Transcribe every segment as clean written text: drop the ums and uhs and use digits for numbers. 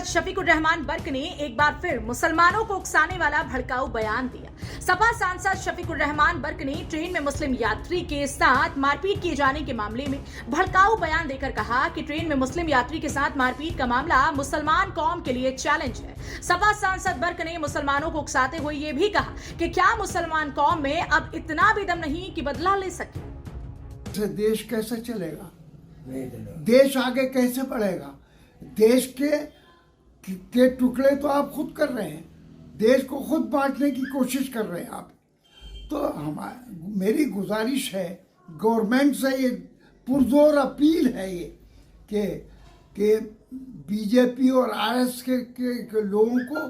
शफीकुर रहमान बर्क ने एक बार फिर मुसलमानों को उकसाने वाला भड़काऊ बयान दिया। सपा सांसद शफीकुर रहमान बर्क ने ट्रेन में मुस्लिम यात्री के साथ मारपीट किए जाने के मामले में भड़काऊ बयान देकर कहा कि ट्रेन में मुस्लिम यात्री के साथ मारपीट का मामला मुसलमान कौम के लिए चैलेंज है। सपा सांसद बर्क ने मुसलमानों को उकसाते हुए ये भी कहा कि क्या मुसलमान कौम में अब इतना भी दम नहीं कि बदला ले सके। देश कैसे चलेगा, देश आगे कैसे बढ़ेगा? देश के टुकड़े तो आप खुद कर रहे हैं, देश को खुद बांटने की कोशिश कर रहे हैं आप। तो मेरी गुजारिश है, गवर्नमेंट से ये पुरजोर अपील है ये कि बीजेपी और आरएस के लोगों को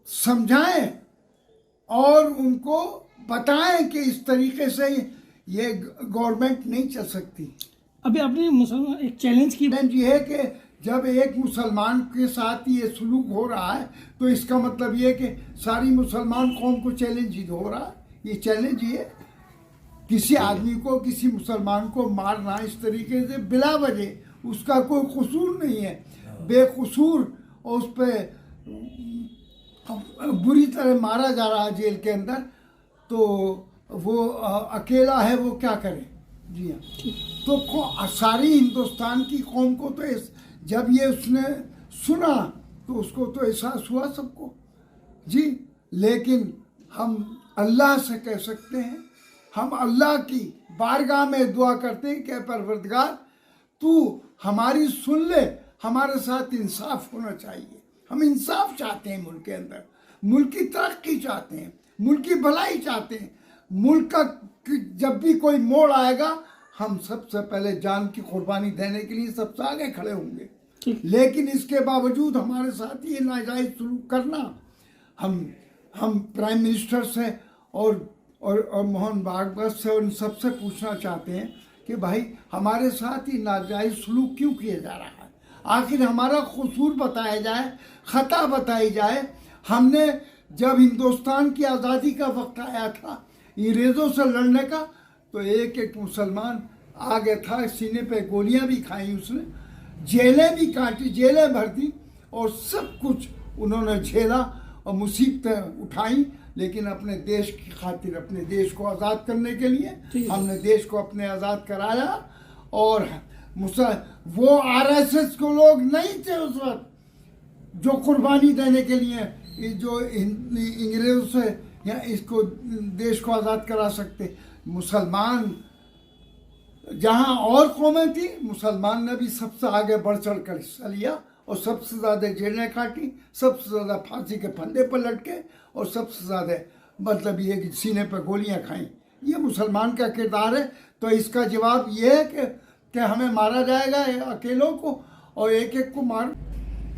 समझाएं और उनको बताएं कि इस तरीके से ये गवर्नमेंट नहीं चल सकती। अभी आपने मुसलमान एक चैलेंज की ये है कि जब एक मुसलमान के साथ ये सलूक हो रहा है तो इसका मतलब ये है कि सारी मुसलमान कौम को चैलेंज ही हो रहा है। ये चैलेंज ये किसी आदमी को, किसी मुसलमान को मारना इस तरीके से बिला वजह, उसका कोई कसूर नहीं है, बेकसूर, और उस पर बुरी तरह मारा जा रहा है जेल के अंदर, तो वो अकेला है, वो क्या करे? जी हाँ। तो सारी हिंदुस्तान की कौम को तो जब ये उसने सुना तो उसको तो एहसास हुआ सबको जी। लेकिन हम अल्लाह से कह सकते हैं, हम अल्लाह की बारगाह में दुआ करते हैं कि परवरदिगार तू हमारी सुन ले, हमारे साथ इंसाफ होना चाहिए। हम इंसाफ चाहते हैं मुल्क के अंदर, मुल्क की तरक्की चाहते हैं, मुल्क की भलाई चाहते हैं। मुल्क का जब भी कोई मोड़ आएगा हम सबसे पहले जान की कुर्बानी देने के लिए सबसे आगे खड़े होंगे। लेकिन इसके बावजूद हमारे साथ ये नाजायज सलूक करना, हम प्राइम मिनिस्टर से और मोहन भागवत से उन सबसे पूछना चाहते हैं कि भाई हमारे साथ ही नाजायज सलूक क्यों किया जा रहा है? आखिर हमारा कसूर बताया जाए, खता बताई जाए। हमने जब हिंदुस्तान की आज़ादी का वक्त आया था अंग्रेज़ों से लड़ने का, तो एक मुसलमान आ गया था, सीने पे गोलियां भी खाई उसने, जेलें भी काटी, जेलें भर दी, और सब कुछ उन्होंने झेला और मुसीबतें उठाई। लेकिन अपने देश की खातिर, अपने देश को आज़ाद करने के लिए हमने देश को अपने आज़ाद कराया। और वो आरएसएस को लोग नहीं थे उस वक्त जो कुर्बानी देने के लिए जो अंग्रेज़ों से या इसको देश को आज़ाद करा सकते। मुसलमान जहाँ और कौमें थी, मुसलमान ने भी सबसे आगे बढ़ चढ़ कर हिस्सा लिया और सबसे ज़्यादा जेलें काटी, सबसे ज़्यादा फांसी के फंदे पर लटके, और सबसे ज़्यादा मतलब ये कि सीने पर गोलियां खाई। ये मुसलमान का किरदार है। तो इसका जवाब ये है कि हमें मारा जाएगा अकेलों को और एक एक को मार।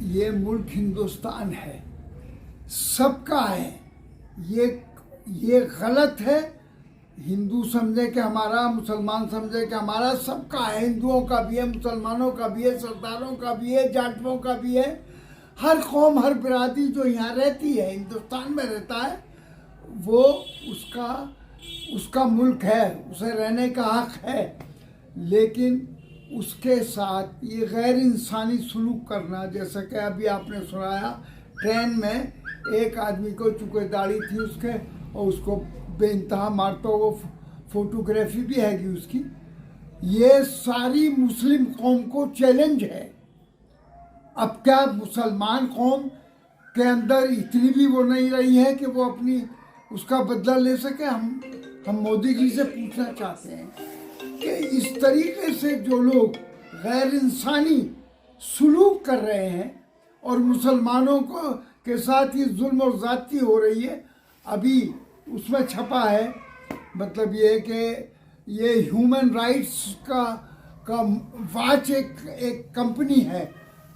ये मुल्क हिंदुस्तान है, सबका है। ये गलत है। हिंदू समझे कि हमारा, मुसलमान समझे कि हमारा, सबका है। हिंदुओं का भी है, मुसलमानों का भी है, सरदारों का भी है, जाटों का भी है। हर कौम, हर बिरादरी जो यहाँ रहती है, हिंदुस्तान में रहता है, वो उसका मुल्क है, उसे रहने का हक है। लेकिन उसके साथ ये गैर इंसानी सलूक करना, जैसा कि अभी आपने सुनाया, ट्रेन में एक आदमी को, चूँकि दाढ़ी थी उसके, और उसको बेइंतहा मारता हुआ फोटोग्राफी भी हैगी उसकी। ये सारी मुस्लिम कौम को चैलेंज है। अब क्या मुसलमान कौम के अंदर इतनी भी वो नहीं रही है कि वो अपनी उसका बदला ले सके? हम मोदी जी से पूछना चाहते हैं कि इस तरीके से जो लोग गैर इंसानी सलूक कर रहे हैं और मुसलमानों के साथ ही जुल्म और ज़्यादती हो रही है। अभी उसमें छपा है, मतलब ये कि ये ह्यूमन राइट्स का वाच एक कंपनी है,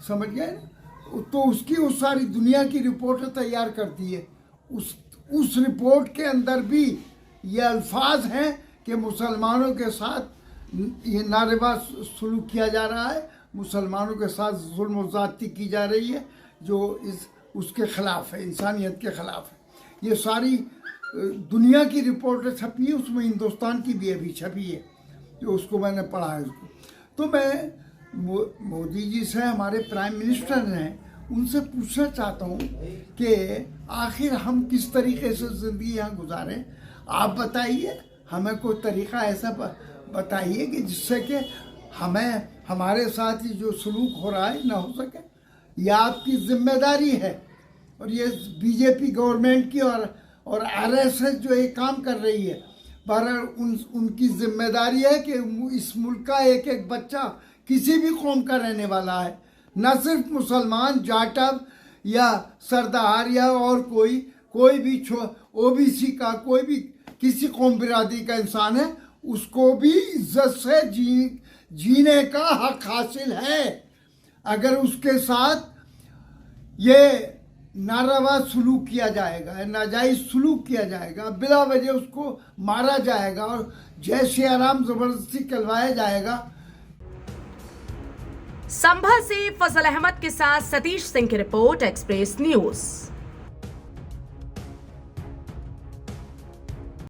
समझ गए ना? तो उसकी उस सारी दुनिया की रिपोर्टें तैयार करती है। उस रिपोर्ट के अंदर भी ये अल्फाज हैं कि मुसलमानों के साथ ये नारेबा सलूक किया जा रहा है, मुसलमानों के साथ जुल्म और ज़्यादती की जा रही है, जो उसके ख़िलाफ़ है, इंसानियत के ख़िलाफ़ है। ये सारी दुनिया की रिपोर्टें छपी है, उसमें हिंदुस्तान की भी अभी छपी है, जो उसको मैंने पढ़ा है उसको। तो मैं मोदी जी से, हमारे प्राइम मिनिस्टर हैं, उनसे पूछना चाहता हूँ कि आखिर हम किस तरीके से ज़िंदगी यहाँ गुजारें। आप बताइए, हमें कोई तरीका ऐसा बताइए कि जिससे कि हमें हमारे साथ ही जो सलूक हो रहा है ना हो सके। यह आपकी जिम्मेदारी है और ये बीजेपी गवर्नमेंट की और आरएसएस जो ये काम कर रही है, बहरहाल उनकी जिम्मेदारी है कि इस मुल्क का एक एक बच्चा किसी भी कौम का रहने वाला है, न सिर्फ मुसलमान, जाटव या सरदार या और कोई भी ओबीसी का कोई भी किसी कौम बिरादरी का इंसान है, उसको भी इज्जत से जीने का हक हासिल है। अगर उसके साथ ये नारवा सलूक किया जाएगा, नाजायज सलूक किया जाएगा, बिला वजह उसको मारा जाएगा और जय श्री राम जबरदस्ती कहलवाया जाएगा। संभल से फजल अहमद के साथ सतीश सिंह की रिपोर्ट, एक्सप्रेस न्यूज।